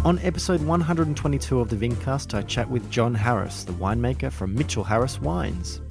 On episode 122 of the Vincast, I chat with John Harris, the winemaker from Mitchell Harris Wines.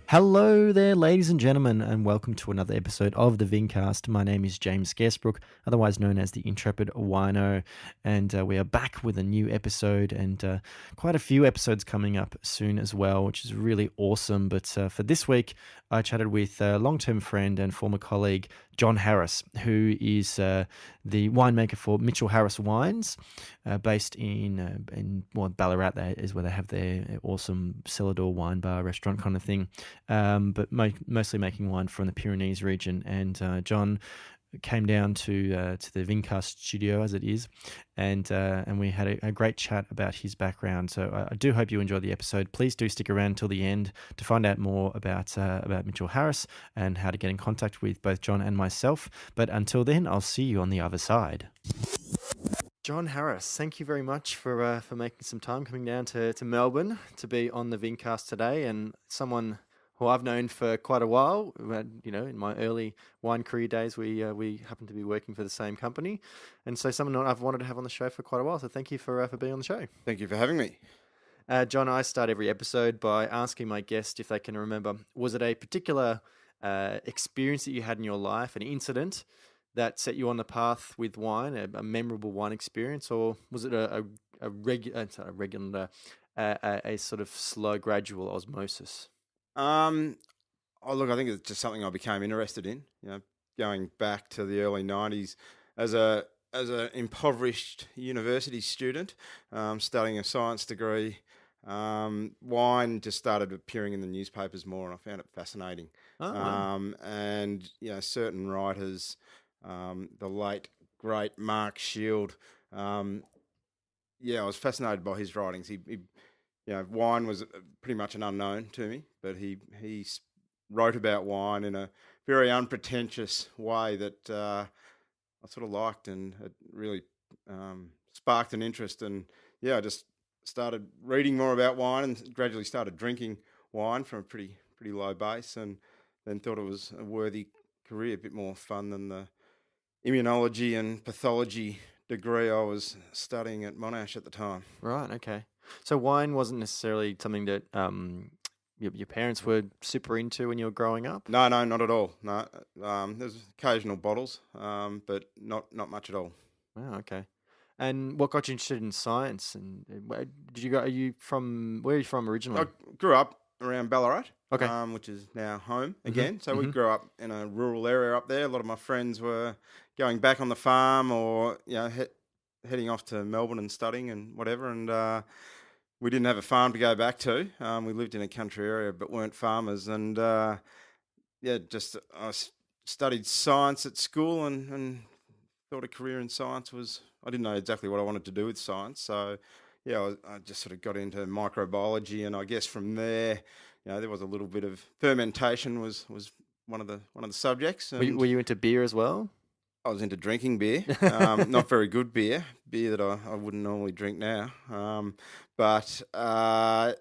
Hello there, ladies and gentlemen, and welcome to another episode of the Vincast. My name is James Scaresbrook, otherwise known as the Intrepid Wino, and we are back with a new episode and quite a few episodes coming up soon as well, which is really awesome. But for this week, I chatted with a long-term friend and former colleague, John Harris, who is the winemaker for Mitchell Harris Wines, based in Ballarat. That is where they have their awesome cellar door wine bar restaurant kind of thing, but mostly making wine from the Pyrenees region. And John came down to the Vincast studio, as it is, and we had a great chat about his background. So I do hope you enjoy the episode. Please do stick around till the end to find out more about Mitchell Harris and how to get in contact with both John and myself. But until then, I'll see you on the other side. John Harris, thank you very much for making some time coming down to Melbourne to be on the Vincast today, and someone who I've known for quite a while. You know, in my early wine career days, we happened to be working for the same company, and so someone I've wanted to have on the show for quite a while. So thank you for being on the show. Thank you for having me. John, I start every episode by asking my guest if they can remember, was it a particular experience that you had in your life, an incident that set you on the path with wine, a memorable wine experience, or was it a sort of slow, gradual osmosis? Look, I think it's just something I became interested in. You know, going back to the early '90s as an impoverished university student, studying a science degree. Wine just started appearing in the newspapers more, and I found it fascinating. And you know, certain writers, the late great Mark Shield, I was fascinated by his writings. He you know, wine was pretty much an unknown to me, but he wrote about wine in a very unpretentious way that I sort of liked, and it really sparked an interest. And I just started reading more about wine and gradually started drinking wine from a pretty low base, and then thought it was a worthy career, a bit more fun than the immunology and pathology degree I was studying at Monash at the time. Right, okay. So wine wasn't necessarily something that your parents were super into when you were growing up? No, not at all. No, there's occasional bottles, but not much at all. Wow, okay. And what got you interested in science? And where are you from originally? I grew up around Ballarat, okay, which is now home again. So we grew up in a rural area up there. A lot of my friends were going back on the farm, or heading off to Melbourne and studying and whatever. And we didn't have a farm to go back to. We lived in a country area, but weren't farmers. And I studied science at school and thought a career in science was. I didn't know exactly what I wanted to do with science, so I just sort of got into microbiology, and I guess from there, there was a little bit of fermentation was one of the subjects. And were you into beer as well? I was into drinking beer, not very good beer that I wouldn't normally drink now. But not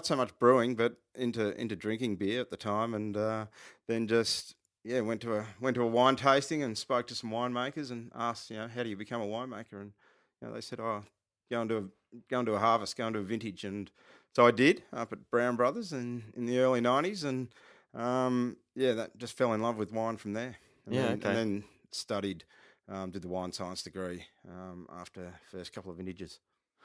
so much brewing, but into drinking beer at the time, and then just went to a wine tasting and spoke to some winemakers and asked, how do you become a winemaker? And they said, go and do a harvest, go and do a vintage, and so I did up at Brown Brothers in the early '90s, and that just fell in love with wine from there. And then studied, did the wine science degree after the first couple of vintages.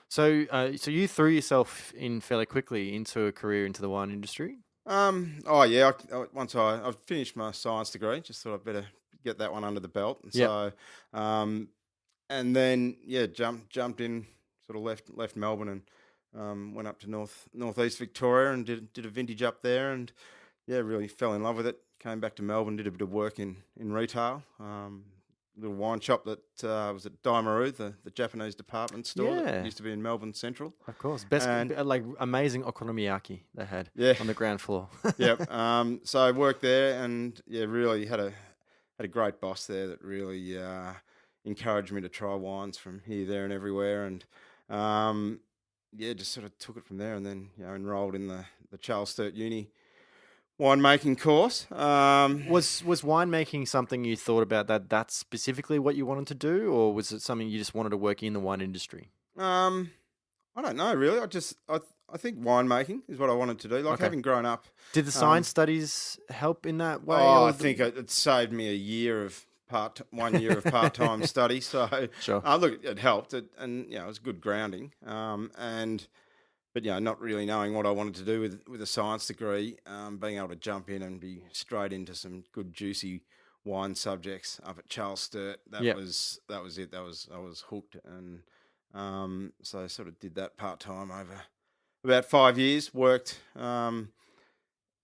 So you threw yourself in fairly quickly into a career into the wine industry? Once I finished my science degree, just thought I'd better get that one under the belt. And so, and then jumped in, sort of left Melbourne and went up to northeast Victoria and did a vintage up there, and really fell in love with it. Came back to Melbourne, did a bit of work in retail, little wine shop that was at Daimaru, the Japanese department store that Yeah, used to be in Melbourne Central. of course. Best, And like amazing okonomiyaki they had yeah, on the ground floor. yep. So I worked there, and yeah, really had a great boss there that really encouraged me to try wines from here, there, and everywhere. And um, yeah, just sort of took it from there, and then enrolled in the Charles Sturt Uni winemaking course. Was winemaking something you thought about that's specifically what you wanted to do, or was it something you just wanted to work in the wine industry? Um, I don't know really. I think winemaking is what I wanted to do. Like Okay. having grown up. Did the science studies help in that way? Oh, Or I think it saved me a year of 1 year of part-time study. So, Sure. look, it helped. And it was good grounding. But not really knowing what I wanted to do with a science degree, being able to jump in and be straight into some good juicy wine subjects up at Charles Sturt. Yeah. That was it. I was hooked, and so I sort of did that part-time over about 5 years. Worked.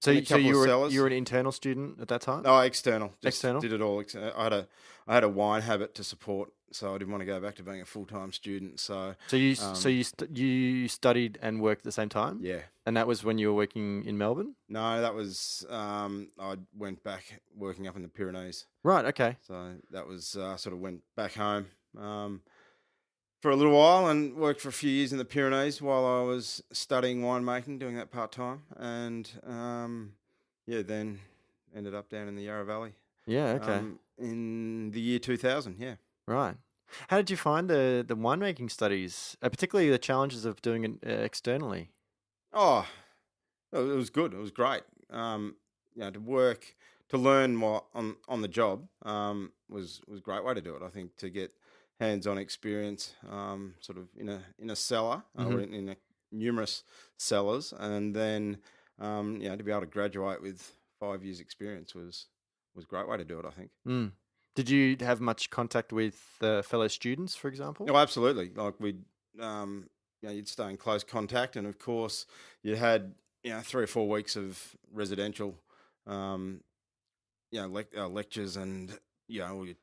So, In a so couple you of were cellars. you were an internal student at that time? No, external. Just External? did it all. I had a wine habit to support, so I didn't want to go back to being a full time student. So So you studied and worked at the same time, yeah, and that was when you were working in Melbourne, no, that was I went back working up in the Pyrenees. right? Okay. So that was sort of went back home for a little while and worked for a few years in the Pyrenees while I was studying winemaking, doing that part time, and then ended up down in the Yarra Valley. Yeah. Okay. In the year 2000, yeah. Right. How did you find the winemaking studies, particularly the challenges of doing it externally? Oh, it was good. It was great. To learn more on the job was a great way to do it. I think to get hands-on experience, sort of in a cellar or in numerous cellars, and then to be able to graduate with 5 years experience was a great way to do it. I think. Mm. Did you have much contact with fellow students, for example? Oh, absolutely. Like you'd stay in close contact, and of course, you had 3 or 4 weeks of residential, um, lectures and all your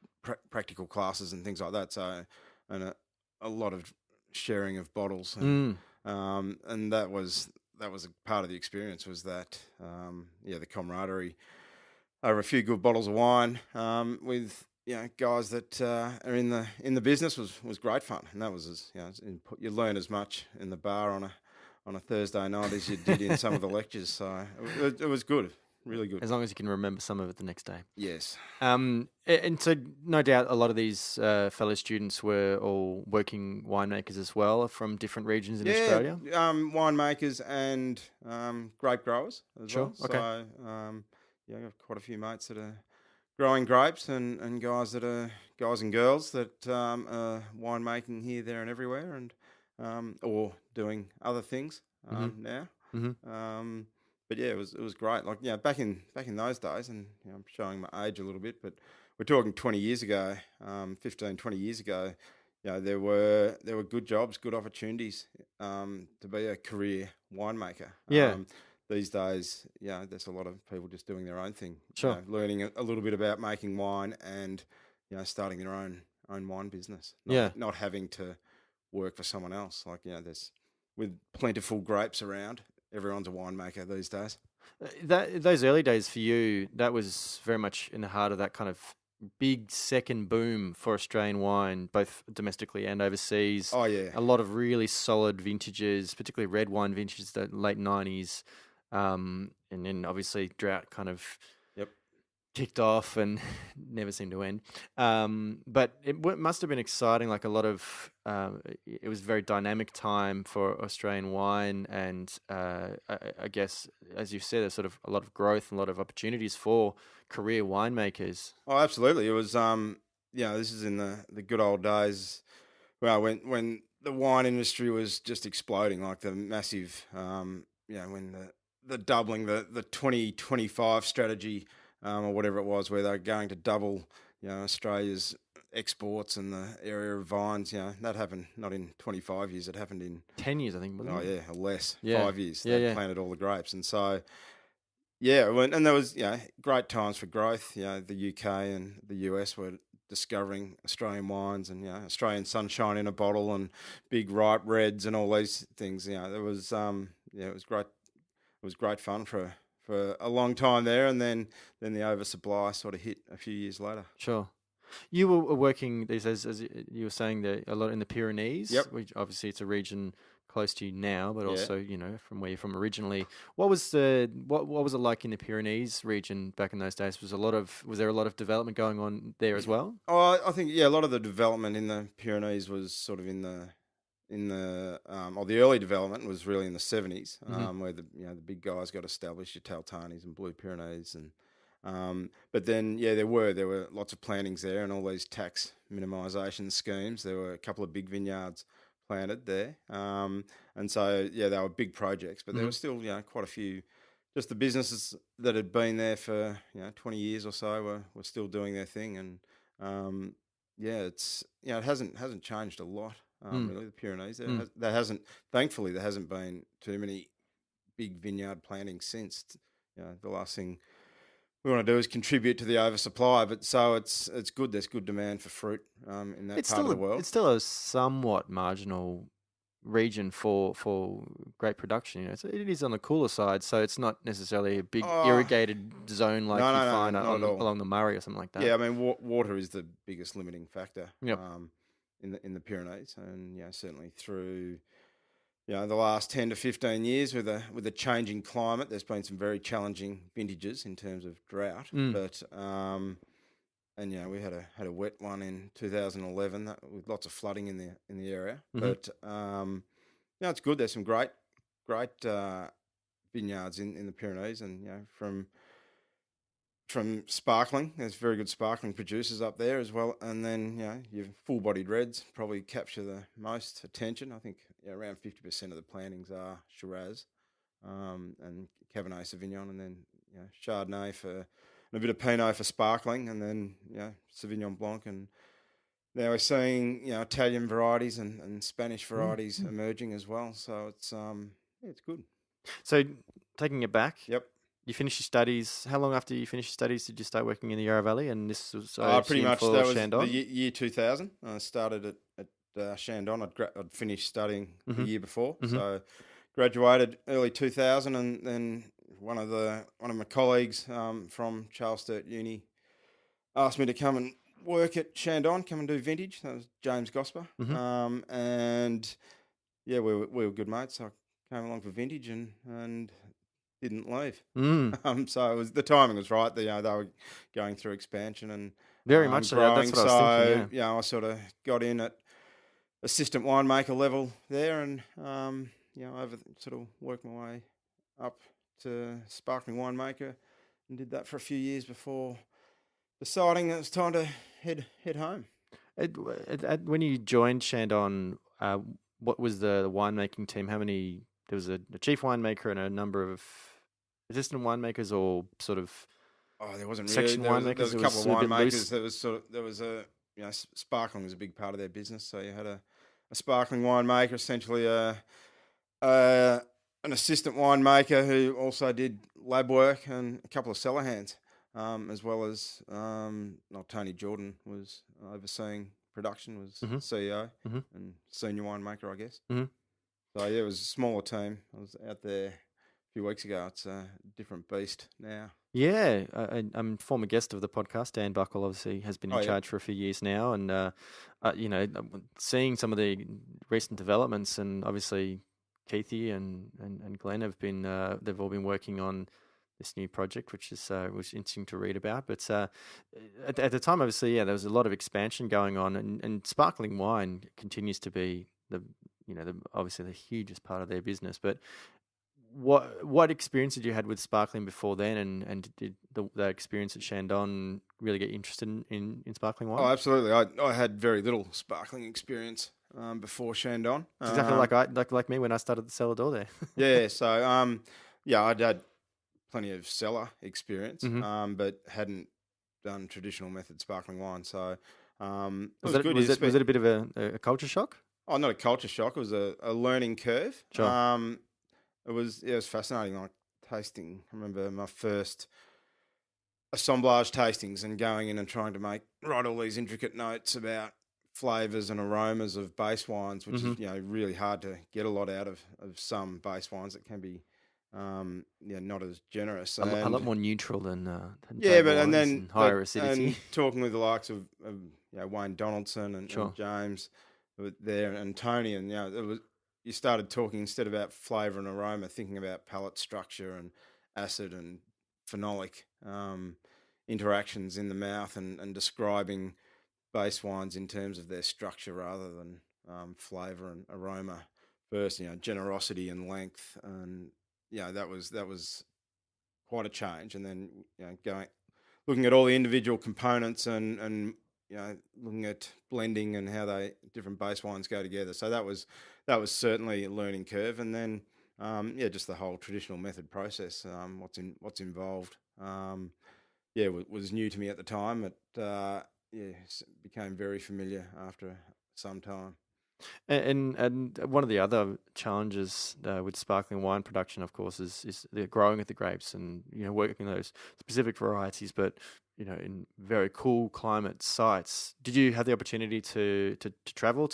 practical classes and things like that. So, and a lot of sharing of bottles, Mm. and that was a part of the experience. Was that the camaraderie over a few good bottles of wine with guys that are in the business was great fun, and that was you learn as much in the bar on a Thursday night as you did in some of the lectures. So it was good, really good. As long as you can remember some of it the next day. Yes. And so no doubt a lot of these fellow students were all working winemakers as well from different regions in Australia. Winemakers and grape growers as Sure. well. Okay. So I've got quite a few mates that are growing grapes and guys and girls that are winemaking here, there, and everywhere, and or doing other things now. Mm-hmm. But yeah, it was great. Like back in those days, and I'm showing my age a little bit, but we're talking 20 years ago, 15, 20 years ago. There were good jobs, good opportunities to be a career winemaker. Yeah. These days, there's a lot of people just doing their own thing. Sure. Learning a little bit about making wine and starting their own wine business. Yeah. Not having to work for someone else. Like there's with plentiful grapes around, everyone's a winemaker these days. Those early days for you, that was very much in the heart of that kind of big second boom for Australian wine, both domestically and overseas. Oh yeah, A lot of really solid vintages, particularly red wine vintages, the late 90s. And then obviously drought kind of Yep. kicked off and never seemed to end. But it must have been exciting. Like a lot of, it was a very dynamic time for Australian wine, and I guess, as you said, there's sort of a lot of growth and a lot of opportunities for career winemakers. Oh, absolutely. It was this is in the good old days. Well, when the wine industry was just exploding, like the massive, when the doubling, the 2025 strategy, or whatever it was, where they're going to double, Australia's exports in the area of vines. That happened not in 25 years; it happened in 10 years, I think, wasn't oh it? yeah, or less, Yeah. 5 years. Yeah, They yeah. planted all the grapes, and so and there was great times for growth. The UK and the US were discovering Australian wines and Australian sunshine in a bottle and big ripe reds and all these things. There was it was great. It was great fun for a long time there, and then the oversupply sort of hit a few years later. Sure. You were working these days, as you were saying, there a lot in the Pyrenees. Yep. Which obviously it's a region close to you now, but Yeah. also from where you're from originally. What was what was it like in the Pyrenees region back in those days? Was there a lot of development going on there as well? Oh, I think a lot of the development in the Pyrenees was sort of or the early development was really in the 70s, where the big guys got established, your Taltanis and Blue Pyrenees, and but then there were lots of plantings there and all these tax minimisation schemes. There were a couple of big vineyards planted there, and so they were big projects, but there were still quite a few. Just the businesses that had been there for 20 years or so were still doing their thing, and it's it hasn't changed a lot. Really, the Pyrenees. Thankfully, there hasn't been too many big vineyard plantings since. The last thing we want to do is contribute to the oversupply, but so it's good. There's good demand for fruit in that part of the world. It's still a somewhat marginal region for great production. It is on the cooler side, so it's not necessarily a big irrigated zone like you find along the Murray or something like that. Yeah, I mean, water is the biggest limiting factor. Yep. In the Pyrenees, and certainly through the last 10 to 15 years with a changing climate, there's been some very challenging vintages in terms of drought. But and we had a wet one in 2011 with lots of flooding in the area. But it's good. There's some great vineyards in the Pyrenees, and from sparkling, there's very good sparkling producers up there as well. And then, your full-bodied reds probably capture the most attention. I think around 50% of the plantings are Shiraz and Cabernet Sauvignon, and then Chardonnay and a bit of Pinot for sparkling, and then Sauvignon Blanc. And now we're seeing Italian varieties and Spanish varieties emerging as well. So it's good. So taking it back. Yep. You finished your studies. How long after you finished your studies did you start working in the Yarra Valley? And this was pretty much for that was Chandon? the year 2000. I started at Chandon. I'd finished studying the year before, so graduated early 2000, and then one of my colleagues from Charles Sturt Uni asked me to come and work at Chandon, come and do vintage. That was James Gosper, and we were good mates. So I came along for vintage and didn't leave. So the timing was right. They were going through expansion and very much so. Growing. That's what I was thinking. I sort of got in at assistant winemaker level there, and over sort of worked my way up to sparkling winemaker, and did that for a few years before deciding it was time to head home. When you joined Chandon, what was the winemaking team? How many? There was a chief winemaker and a number of assistant winemakers, or sort of there wasn't section really. winemakers. There was a couple of winemakers. There was sparkling was a big part of their business. So you had a sparkling winemaker, essentially an assistant winemaker who also did lab work, and a couple of cellar hands, as well as Tony Jordan was overseeing production, was CEO and senior winemaker, I guess. So it was a smaller team. I was out there a few weeks ago. It's a different beast now. Yeah, I'm a former guest of the podcast. Dan Buckle obviously has been in charge for a few years now, and seeing some of the recent developments, and obviously Keithy and Glenn have been they've all been working on this new project, which is was interesting to read about. But at the time, obviously, there was a lot of expansion going on, and sparkling wine continues to be obviously the hugest part of their business. But what experience did you had with sparkling before then, and did the experience at Chandon really get you interested in sparkling wine? Oh, absolutely. I had very little sparkling experience before Chandon. It's exactly like me when I started the cellar door there. Yeah, so I'd had plenty of cellar experience, but hadn't done traditional method sparkling wine. So was it a bit of a culture shock? Oh, not a culture shock. It was a learning curve. Sure. It was fascinating, like tasting. I remember my first assemblage tastings and going in and trying to write all these intricate notes about flavors and aromas of base wines, which is Hmm. really hard to get a lot out of some base wines that can be not as generous. A lot And more neutral than yeah, table but and wines then and higher but acidity. and talking with the likes of Wayne Donaldson and Sure. James there and Tony, and you started talking instead about flavour and aroma, thinking about palate structure and acid and phenolic interactions in the mouth, and describing base wines in terms of their structure rather than flavour and aroma first. Generosity and length, and that was quite a change. And then going looking at all the individual components, and looking at blending and how they different base wines go together. So that was certainly a learning curve. And then just the whole traditional method process, what's involved. Was new to me at the time. Became very familiar after some time. And one of the other challenges with sparkling wine production, of course, is the growing of the grapes and working those specific varieties, but in very cool climate sites. Did you have the opportunity to travel out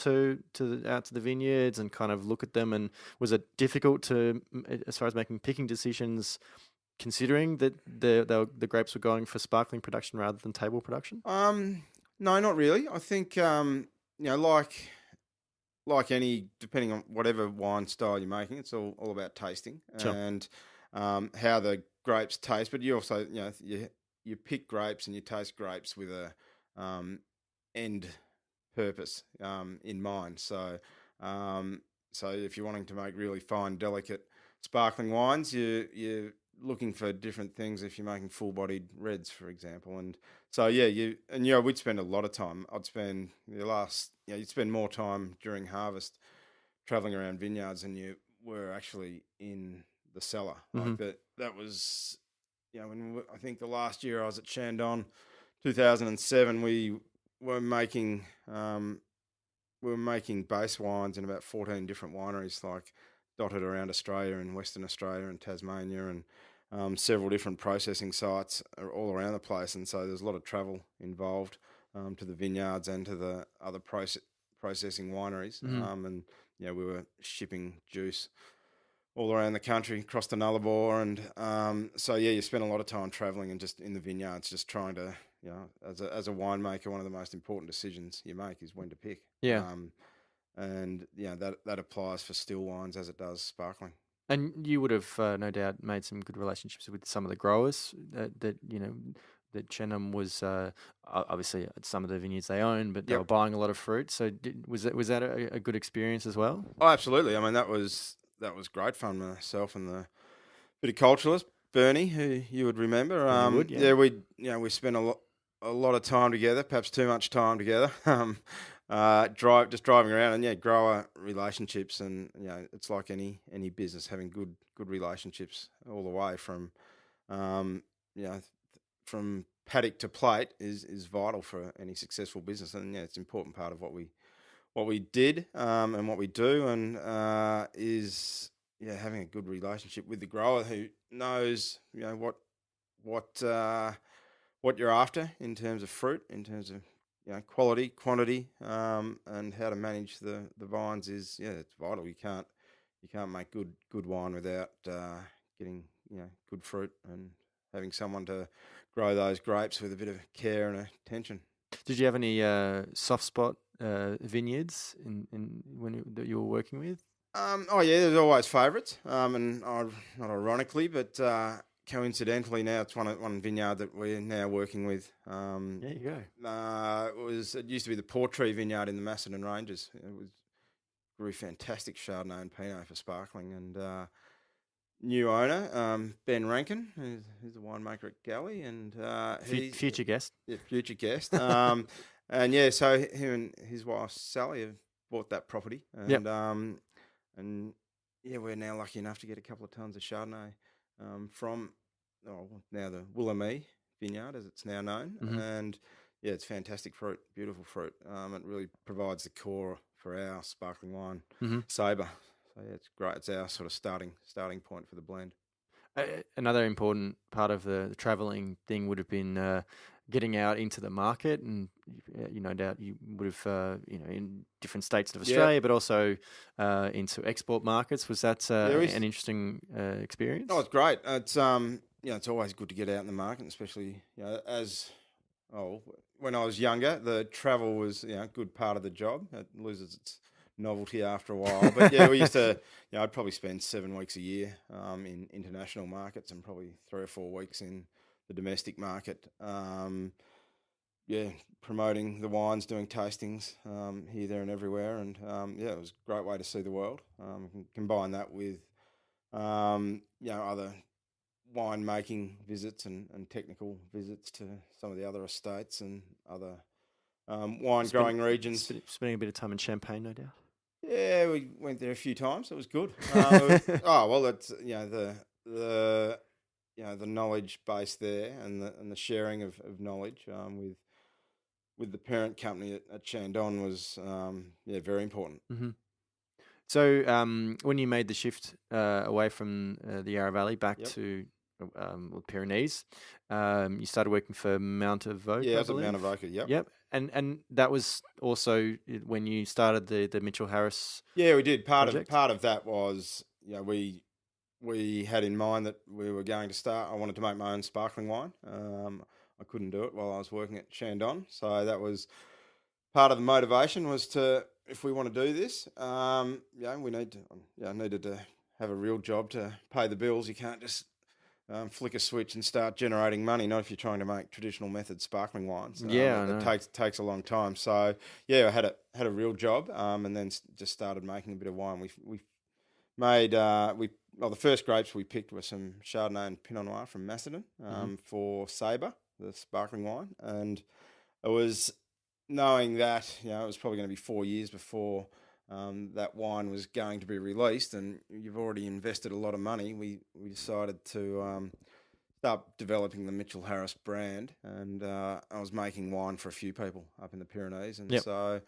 to the vineyards and kind of look at them? And was it difficult as far as making picking decisions, considering that the grapes were going for sparkling production rather than table production? No, not really. I think like any, depending on whatever wine style you're making, it's all about tasting Sure. and how the grapes taste. But you also, you pick grapes and you taste grapes with a end purpose in mind. So if you're wanting to make really fine, delicate sparkling wines, you're looking for different things. If you're making full-bodied reds, for example, and so we'd spend a lot of time. You'd spend more time during harvest traveling around vineyards than you were actually in the cellar. Hmm. Like that was, I think the last year I was at Chandon, 2007, were making we were making base wines in about 14 different wineries, like dotted around Australia and Western Australia and Tasmania, and several different processing sites are all around the place. And so there's a lot of travel involved to the vineyards and to the other processing wineries. Hmm. And we were shipping juice all around the country, across the Nullarbor, and you spend a lot of time traveling and just in the vineyards, just trying to, as a winemaker, one of the most important decisions you make is when to pick. Yeah. And that applies for still wines as it does sparkling. And you would have no doubt made some good relationships with some of the growers that Chenham was obviously at some of the vineyards they own, but they were Yep. buying a lot of fruit. So was that a good experience as well? Oh, absolutely. I mean, that was great fun. Myself and the viticulturalist Bernie, who you would remember. Bernie Wood, yeah. We spent a lot of time together, perhaps too much time together. Driving around, and grower relationships, and it's like any business, having good relationships all the way from um, you know from paddock to plate is vital for any successful business. And it's an important part of what we did, and what we do, and is having a good relationship with the grower who knows what you're after in terms of fruit, in terms of quality, quantity, and how to manage the vines is it's vital. You can't make good wine without getting good fruit and having someone to grow those grapes with a bit of care and attention. Did you have any soft spot vineyards that you were working with? There's always favourites, and not ironically, but coincidentally, now it's one vineyard that we're now working with. There you go. It used to be the Portree Vineyard in the Macedon Ranges. It grew fantastic Chardonnay and Pinot for sparkling, and new owner Ben Rankin, who's a winemaker at Galley, and he's Future guest. future guest. So him and his wife Sally have bought that property, and Yep. and we're now lucky enough to get a couple of tons of Chardonnay from now the Willamee Vineyard, as it's now known. Mhm. And it's fantastic fruit, beautiful fruit. It really provides the core for our sparkling wine, Mhm. Sabre. So it's great. It's our sort of starting point for the blend. Another important part of the traveling thing would have been getting out into the market, and no doubt you would have, in different states of Yeah, Australia, but also into export markets. Was that yeah, an interesting oh, experience? it's great. It's always good to get out in the market, especially when I was younger, the travel was a good part of the job. It loses its novelty after a while, but yeah, we used to. I'd probably spend 7 weeks a year in international markets and probably 3 or 4 weeks in the domestic market. Yeah, promoting the wines, doing tastings here, there, and everywhere, and it was a great way to see the world. Combine that with other winemaking visits and technical visits to some of the other estates and other wine Spend, growing regions. spending a bit of time in Champagne, no doubt. Yeah, we went there a few times. It was good. It's the knowledge base there and the sharing of knowledge with the parent company at Chandon was very important. hmm So, when you made the shift away from the Yarra Valley back Yep. to the Pyrenees, you started working for Mount Evoke, Yeah, I I was at Mount believe. Avoca. Yep. Yep, and that was also when you started the Mitchell Harris Yeah, we did. project. Part of that was we had in mind that we were going to start. I wanted to make my own sparkling wine. I couldn't do it while I was working at Chandon, so that was part of the motivation. Was to if we want to do this, we needed to have a real job to pay the bills. You can't just flick a switch and start generating money. Not if you're trying to make traditional method sparkling wines. Yeah, I It know. takes a long time. So yeah, I had a real job, and then just started making a bit of wine. We made the first grapes we picked were some Chardonnay and Pinot Noir from Macedon hmm for Sabre, the sparkling wine, and it was knowing that it was probably going to be 4 years before that wine was going to be released, and you've already invested a lot of money. We decided to start developing the Mitchell Harris brand, and I was making wine for a few people up in the Pyrenees, and Yep. so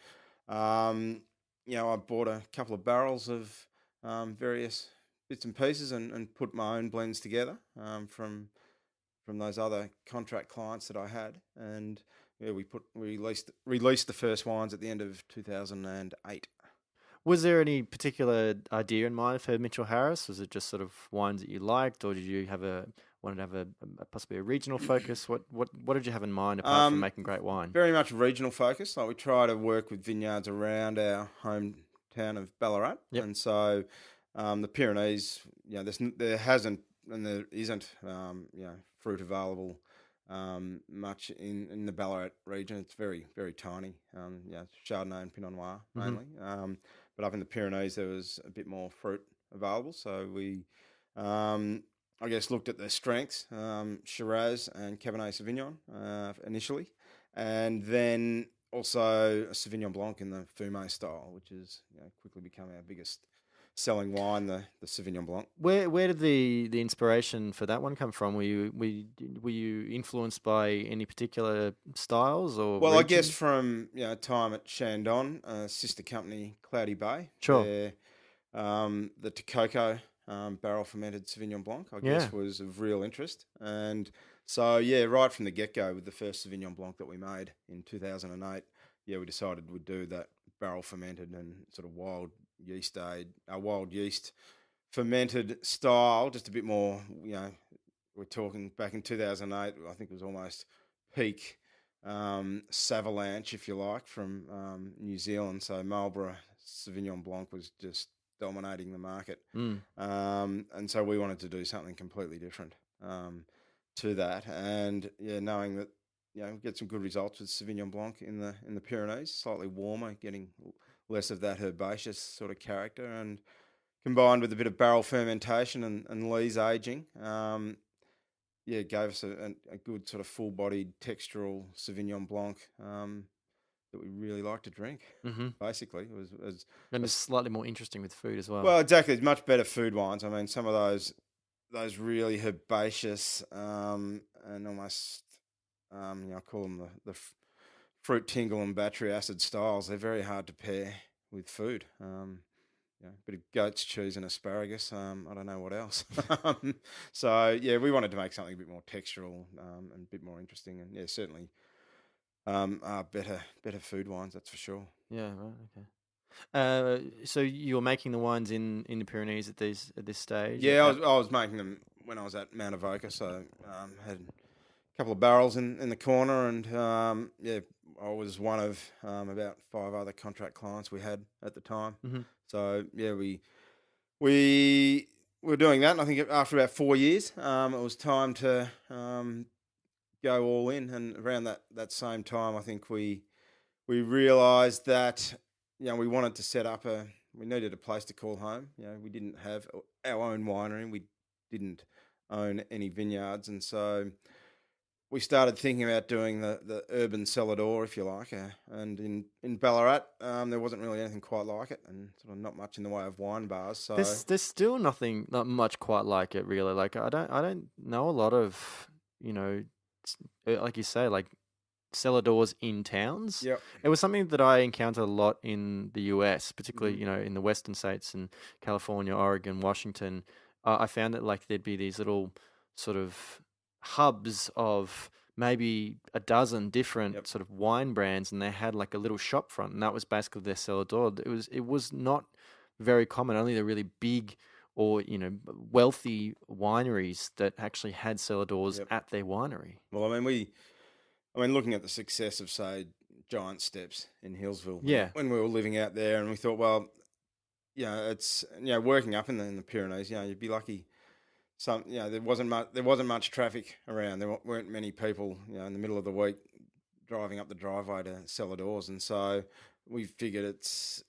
I bought a couple of barrels of various bits and pieces and put my own blends together from those other contract clients that I had, and we released the first wines at the end of 2008. Was there any particular idea in mind for Mitchell Harris? Was it just sort of wines that you liked, or did you wanted to have possibly a regional focus? What did you have in mind apart from Um, making great wine? Very much regional focus. Like we try to work with vineyards around our hometown of Ballarat, Yep. and so the Pyrenees, there hasn't and there isn't, fruit available much in the Ballarat region. It's very very tiny. Chardonnay and Pinot Noir hmm mainly. But up in the Pyrenees, there was a bit more fruit available, so we. I guess looked at their strengths, Shiraz and Cabernet Sauvignon initially, and then also a Sauvignon Blanc in the Fumé style, which has quickly become our biggest selling wine, the Sauvignon Blanc. Where did the inspiration for that one come from? Were you influenced by any particular styles or Well, I guess region? from time at Chandon, sister company Cloudy Bay, Sure. the Tococo barrel fermented Sauvignon Blanc, I Yeah. guess, was of real interest. And so, yeah, right from the get go with the first Sauvignon Blanc that we made in 2008, we decided we'd do that barrel fermented and sort of wild yeast fermented style, just a bit more, we're talking back in 2008, I think it was almost peak Savalanche, if you like, from New Zealand. So Marlborough Sauvignon Blanc was just dominating the market, Mm. and so we wanted to do something completely different to that. And knowing that we get some good results with Sauvignon Blanc in the Pyrenees, slightly warmer, getting less of that herbaceous sort of character, and combined with a bit of barrel fermentation and lees aging, gave us a good sort of full-bodied textural Sauvignon Blanc that we really like to drink. hmm Basically, it was And it's slightly more interesting with food as well. well, exactly. It's much better food wines. I mean, some of those really herbaceous and almost I call them the fruit tingle and battery acid styles. They're very hard to pair with food. bit of goat's cheese and asparagus. I don't know what else. So yeah, we wanted to make something a bit more textural and a bit more interesting, and yeah, certainly better food wines. That's for sure. Yeah, right. Okay. So you're making the wines in the Pyrenees at this stage? Yeah, I was making them when I was at Mount Avoca, so had a couple of barrels in the corner, and yeah, I was one of about 5 other contract clients we had at the time. Mm-hmm. So yeah, we were doing that, and I think after about 4 years, it was time to go all in. And around that same time, I think we realised that we wanted to set up we needed a place to call home. We didn't have our own winery, we didn't own any vineyards, and so we started thinking about doing the urban cellar door, if you like, and in Ballarat, there wasn't really anything quite like it, and sort of not much in the way of wine bars. So There's still not much quite like it, really. Like I don't know a lot of, like you say, like cellar doors in towns. yep, It was something that I encountered a lot in the US, particularly, in the western states and California, Oregon, Washington. I found that like there'd be these little sort of hubs of maybe a dozen different yep, sort of wine brands, and they had like a little shop front, and that was basically their cellar door. It was not very common. Only the really big or wealthy wineries that actually had cellar doors yep. at their winery. Well, looking at the success of, say, Giant Steps in Hillsville, Yeah. when we were living out there, and we thought, well, it's working up in the Pyrenees, you'd be lucky. There wasn't much traffic around. There weren't many people, in the middle of the week driving up the driveway to cellar doors, and so we figured it's,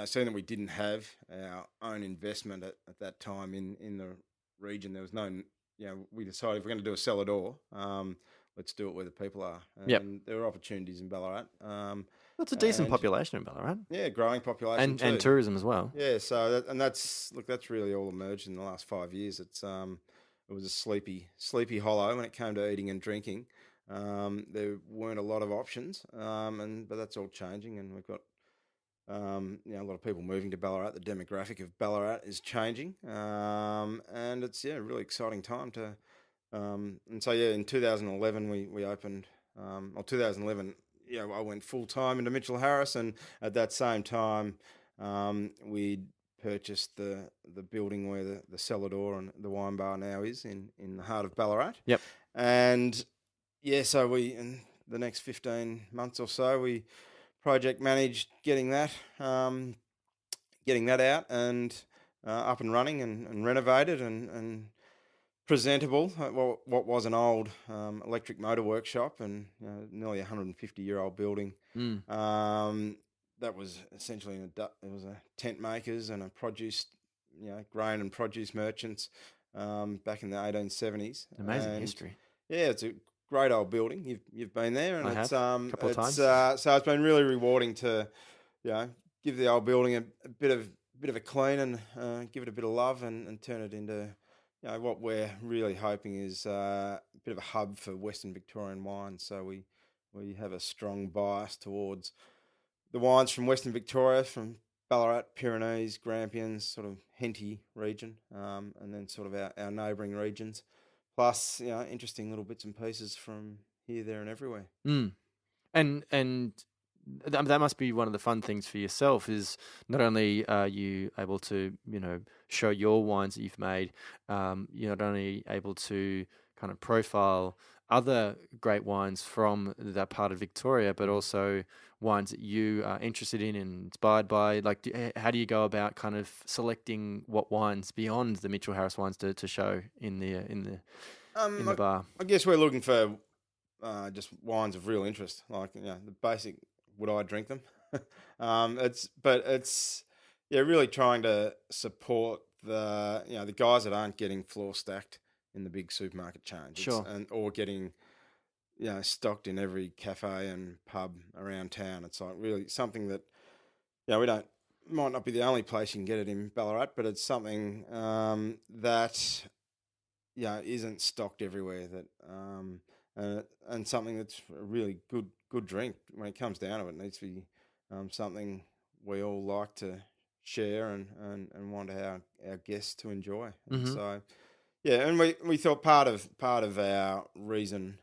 seeing that we didn't have our own investment at that time in the region, there was no, we decided if we're going to do a cellar door, let's do it where the people are, Yep. and there are opportunities in Ballarat. That's a decent And population in Ballarat. yeah, growing population And too. tourism as well. Yeah, so that's really all emerged in the last 5 years. It was a sleepy hollow when it came to eating and drinking. There weren't a lot of options, but that's all changing, and we've got a lot of people moving to Ballarat. The demographic of Ballarat is changing, and it's a really exciting time to. And so in 2011 we opened. 2011, I went full time into Mitchell Harris, and at that same time, we purchased the building where the cellar door and the wine bar now is in the heart of Ballarat. Yep. And so we, in the next 15 months or so, we project managed getting that out and up and running and renovated and presentable. What was an old electric motor workshop and nearly 150-year-old building. That was essentially it was a tent makers and a produce, grain and produce merchants back in the 1870s. Amazing history. Yeah, it's a great old building. You've been there, and I it's have, a couple of times. So it's been really rewarding to, give the old building a bit of a clean and give it a bit of love and turn it into, what we're really hoping is a bit of a hub for Western Victorian wines. So we have a strong bias towards the wines from Western Victoria, from Ballarat, Pyrenees, Grampians, sort of Henty region, and then sort of our neighbouring regions, plus interesting little bits and pieces from here, there, and everywhere. And that must be one of the fun things for yourself, is not only are you able to show your wines that you've made, you're not only able to kind of profile other great wines from that part of Victoria, but also wines that you are interested in and inspired by. Like, how do you go about kind of selecting what wines beyond the Mitchell Harris wines to show in the bar? I guess we're looking for just wines of real interest, like the basic. Would I drink them? It's really trying to support the guys that aren't getting floor stacked in the big supermarket chains, Sure. or getting stocked in every cafe and pub around town. It's like really something that might not be the only place you can get it in Ballarat, but it's something that isn't stocked everywhere. That and something that's a really good drink. When it comes down to it, it needs to be something we all like to share and want our guests to enjoy. And Hmm. so, yeah, and we thought part of our reason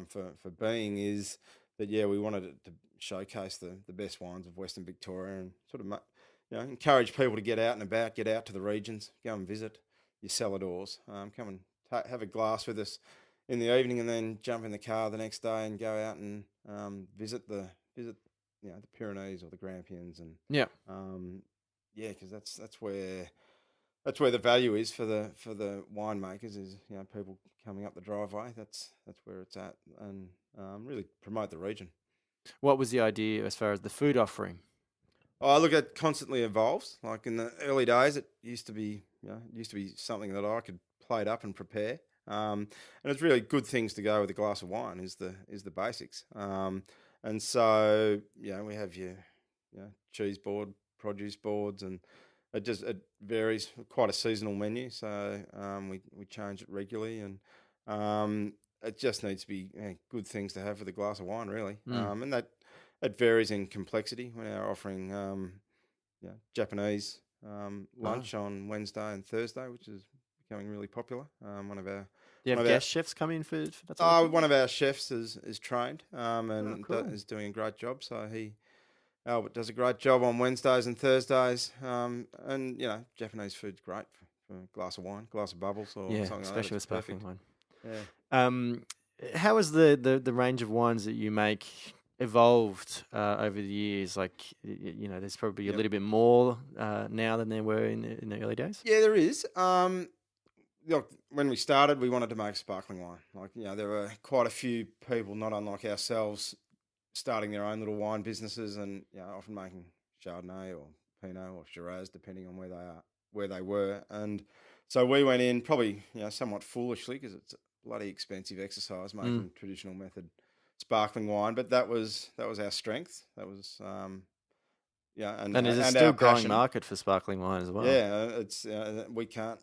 for being is that, yeah, we wanted it to showcase the best wines of Western Victoria and sort of encourage people to get out and about, get out to the regions, go and visit your cellar doors, come and have a glass with us in the evening, and then jump in the car the next day and go out and visit the Pyrenees or the Grampians, and Yeah. um, yeah, because that's where the value is for the winemakers, is people coming up the driveway. That's where it's at, and really promote the region. What was the idea as far as the food offering? Oh, look, it constantly evolves. Like in the early days, it used to be something that I could plate up and prepare. And it's really good things to go with a glass of wine is the basics. And so we have your cheese board, produce boards, and it varies. Quite a seasonal menu, so we change it regularly, and it just needs to be good things to have with a glass of wine, really. Mm. And that it varies in complexity. We're now offering Japanese Oh. lunch on Wednesday and Thursday, which is becoming really popular. One of our Do you one have of our guest chefs come in for that sort of thing? one of our chefs is trained Oh, and cool. is doing a great job. So Albert does a great job on Wednesdays and Thursdays. And Japanese food's great for a glass of wine, glass of bubbles, or Yeah, something like that. especially with It's sparkling perfect. wine. Yeah. Um, how has the range of wines that you make evolved over the years? Like, there's probably a Yep. little bit more now than there were in the early days. Yeah, there is. Look, when we started, we wanted to make sparkling wine. Like, there were quite a few people, not unlike ourselves, starting their own little wine businesses, and often making Chardonnay or Pinot or Shiraz, depending on where they were. And so we went in probably somewhat foolishly, because it's a bloody expensive exercise Mm. making traditional method sparkling wine. But that was our strength. That was And there's a and still our growing passion. market for sparkling wine as well. Yeah, it's we can't.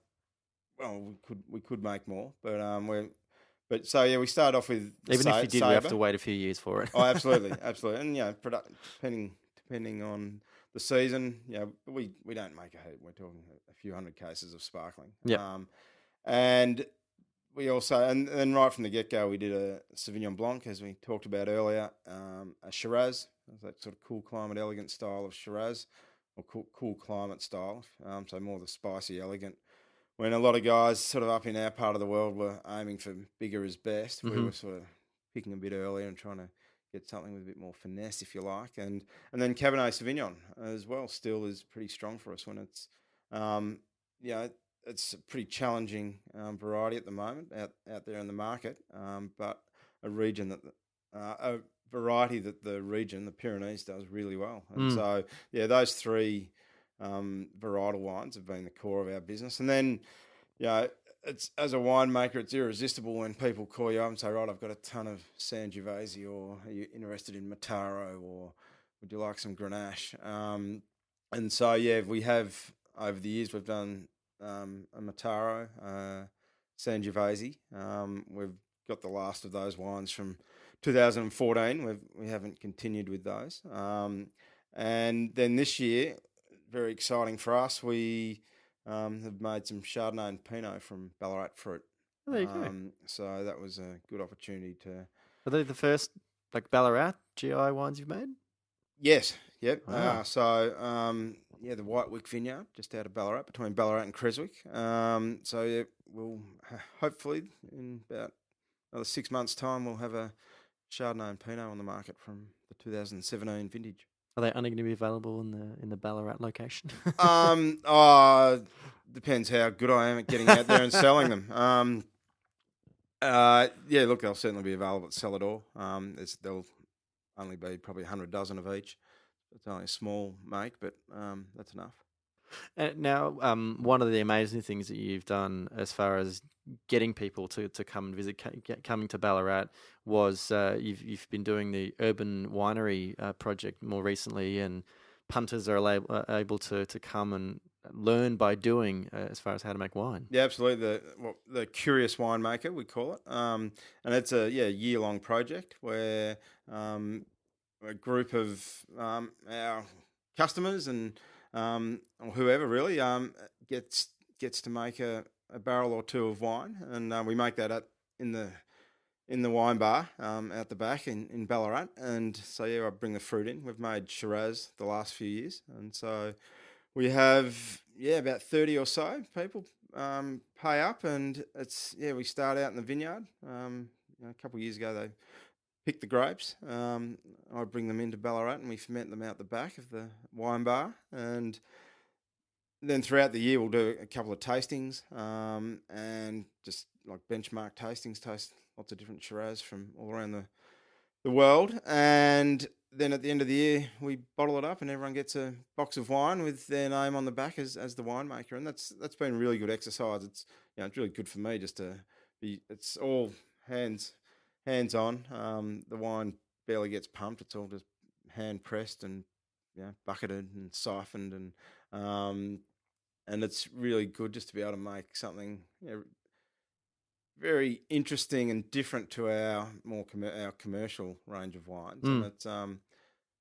Well, we could make more, but so yeah, we started off with the Even if you did, we have Sabre. to wait a few years for it. Oh, absolutely, absolutely, and depending on the season, we don't make a heap. We're talking a few hundred cases of sparkling. Yep. And we also, and then right from the get go, we did a Sauvignon Blanc, as we talked about earlier, a Shiraz, that sort of cool climate, elegant style of Shiraz, or cool climate style. So more the spicy, elegant. When a lot of guys sort of up in our part of the world were aiming for bigger is best, we Hmm. were sort of picking a bit earlier and trying to get something with a bit more finesse, if you like. And then Cabernet Sauvignon as well still is pretty strong for us when it's, um, it's a pretty challenging variety at the moment out there in the market, but a region that a variety that the region, the Pyrenees, does really well. And Mm. so, those three varietal wines have been the core of our business. And then, it's, as a winemaker, it's irresistible when people call you up and say, right, I've got a ton of Sangiovese, or are you interested in Mataro, or would you like some Grenache? And so, we have, over the years, we've done a Mataro, Sangiovese. We've got the last of those wines from 2014. We haven't continued with those. And then this year, very exciting for us, we have made some Chardonnay and Pinot from Ballarat fruit. Oh, there you go. So that was a good opportunity to. Are they the first like Ballarat GI wines you've made? Yes, yep. Wow. The White Wick Vineyard, just out of Ballarat, between Ballarat and Creswick. We'll hopefully in about another 6 months' time, we'll have a Chardonnay and Pinot on the market from the 2017 vintage. Are they only going to be available in the Ballarat location? Depends how good I am at getting out there and selling them. Look, they'll certainly be available at Cellador. There'll only be probably 100 dozen of each. It's only a small make, but that's enough. Now, one of the amazing things that you've done as far as getting people to come and visit, coming to Ballarat, was you've been doing the urban winery project more recently, and punters are able to come and learn by doing as far as how to make wine. Yeah, absolutely. The curious winemaker, we call it, and it's a year-long project where a group of our customers and or whoever really gets to make a barrel or two of wine, and we make that in the wine bar out the back in Ballarat. And so I bring the fruit in. We've made Shiraz the last few years, and so we have about 30 or so people pay up, and we start out in the vineyard. A couple of years ago they pick the grapes. I bring them into Ballarat and we ferment them out the back of the wine bar. And then throughout the year, we'll do a couple of tastings and just like benchmark tastings, taste lots of different Shiraz from all around the world. And then at the end of the year, we bottle it up and everyone gets a box of wine with their name on the back as the winemaker. And that's been a really good exercise. It's really good for me just to be, it's all hands on. The wine barely gets pumped. It's all just hand pressed and bucketed and siphoned, and it's really good just to be able to make something very interesting and different to our our commercial range of wines. And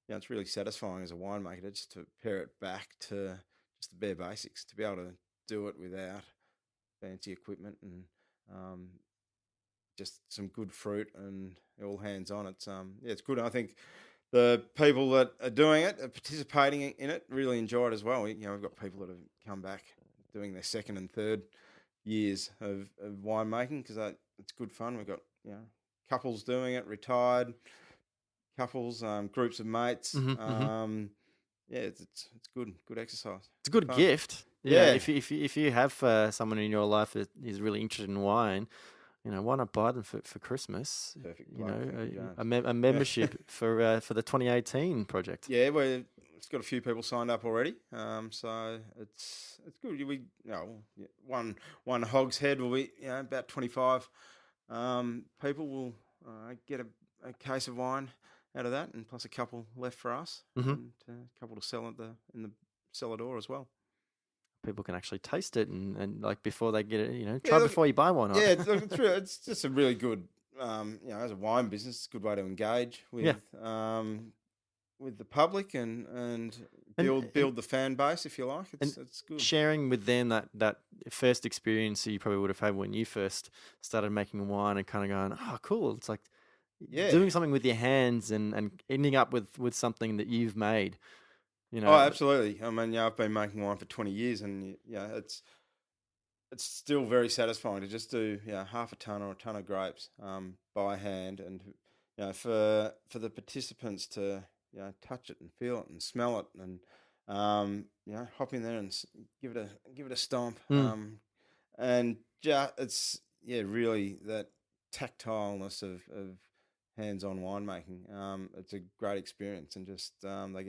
it's really satisfying as a winemaker just to pare it back to just the bare basics, to be able to do it without fancy equipment and just some good fruit and all hands on. It's good. I think the people that are doing it, are participating in it, really enjoy it as well. We've got people that have come back doing their second and third years of winemaking because it's good fun. We've got couples doing it, retired couples, groups of mates. It's good exercise. It's a good Fun. gift. Yeah. If you have someone in your life that is really interested in wine, why not buy them for Christmas? Perfect. A membership for the 2018 project. Yeah, it's got a few people signed up already. So it's good. One hogshead will be about 25 people will get a case of wine out of that, and plus a couple left for us, and a couple to sell in the cellar door as well. People can actually taste it and like before they get it, try before you buy one. Yeah, it's just a really good, as a wine business, it's a good way to engage with the public and build the fan base, if you like. It's good. Sharing with them that first experience that you probably would have had when you first started making wine and kind of going, oh, cool. It's like doing something with your hands and ending up with something that you've made. Oh, absolutely. I mean, I've been making wine for 20 years, and it's still very satisfying to just do half a ton or a ton of grapes by hand, and for the participants to touch it and feel it and smell it, and hop in there and give it a stomp, and it's really that tactileness of hands-on winemaking. It's a great experience, and just they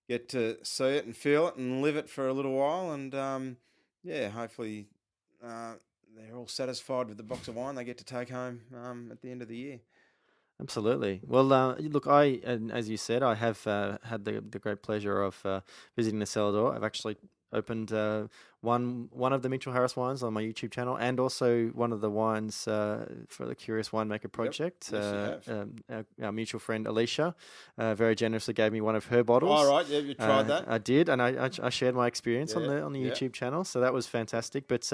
get to see it and feel it and live it for a little while, and hopefully they're all satisfied with the box of wine they get to take home at the end of the year. Absolutely. Well, look, as you said, I have had the great pleasure of visiting the cellar door. I've actually opened one of the Mitchell Harris wines on my YouTube channel, and also one of the wines for the Curious Winemaker project. Yes, our mutual friend Alicia very generously gave me one of her bottles. All right, yeah, you tried that. I did, and I shared my experience on the YouTube channel, so that was fantastic. But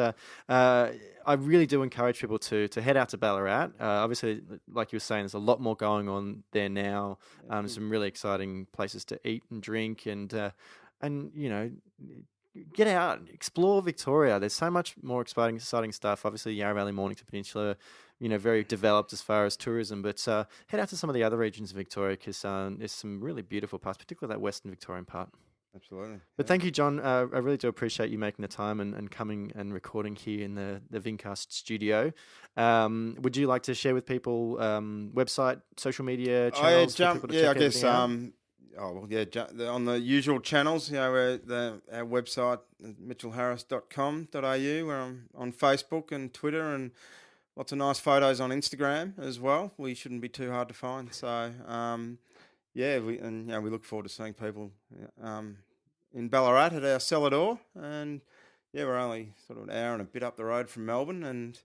I really do encourage people to head out to Ballarat. Obviously, like you were saying, there's a lot more going on there now. Some really exciting places to eat and drink, and get out, explore Victoria. There's so much more exciting stuff. Obviously, Yarra Valley, Mornington Peninsula, very developed as far as tourism. But head out to some of the other regions of Victoria because there's some really beautiful parts, particularly that Western Victorian part. Absolutely. But thank you, John. I really do appreciate you making the time and coming and recording here in the Vincast studio. Would you like to share with people website, social media channels? I guess. On the usual channels, we're our website, mitchellharris.com.au. We're on Facebook and Twitter, and lots of nice photos on Instagram as well. We shouldn't be too hard to find. So, we look forward to seeing people in Ballarat at our cellar door. And we're only sort of an hour and a bit up the road from Melbourne, and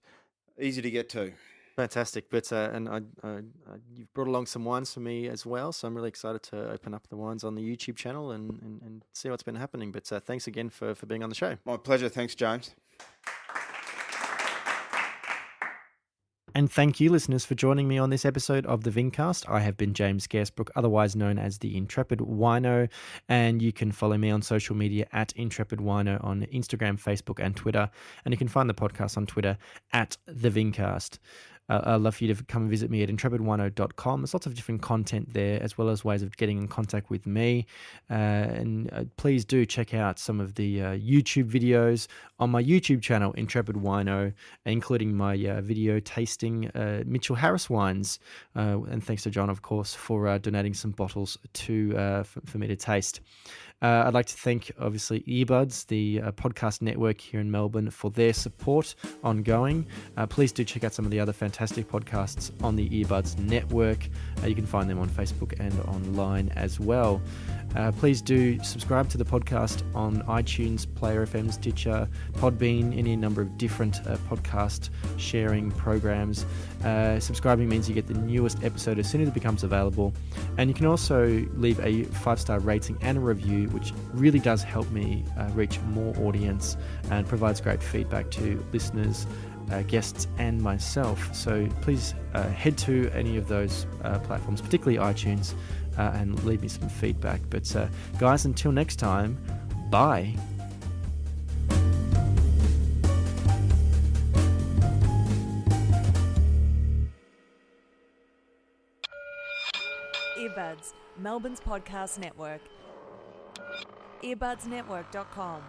easy to get to. Fantastic. But you've brought along some wines for me as well, so I'm really excited to open up the wines on the YouTube channel and see what's been happening. But thanks again for being on the show. My pleasure. Thanks, James. And thank you, listeners, for joining me on this episode of the Vincast. I have been James Garesbrook, otherwise known as the Intrepid Wino, and you can follow me on social media at Intrepid Wino on Instagram, Facebook, and Twitter. And you can find the podcast on Twitter at the Vincast. I'd love for you to come and visit me at intrepidwino.com. There's lots of different content there, as well as ways of getting in contact with me. And please do check out some of the YouTube videos on my YouTube channel, Intrepid Wino, including my video tasting Mitchell Harris wines. And thanks to John, of course, for donating some bottles to for me to taste. I'd like to thank, obviously, Earbuds, the podcast network here in Melbourne, for their support ongoing. Please do check out some of the other fantastic podcasts on the Earbuds network. You can find them on Facebook and online as well. Please do subscribe to the podcast on iTunes, Player FM, Stitcher, Podbean, any number of different podcast sharing programs. Subscribing means you get the newest episode as soon as it becomes available. And you can also leave a 5-star rating and a review, which really does help me reach more audience and provides great feedback to listeners, guests, and myself. So please head to any of those platforms, particularly iTunes, and leave me some feedback. But guys, until next time, bye. Earbuds, Melbourne's podcast network. earbudsnetwork.com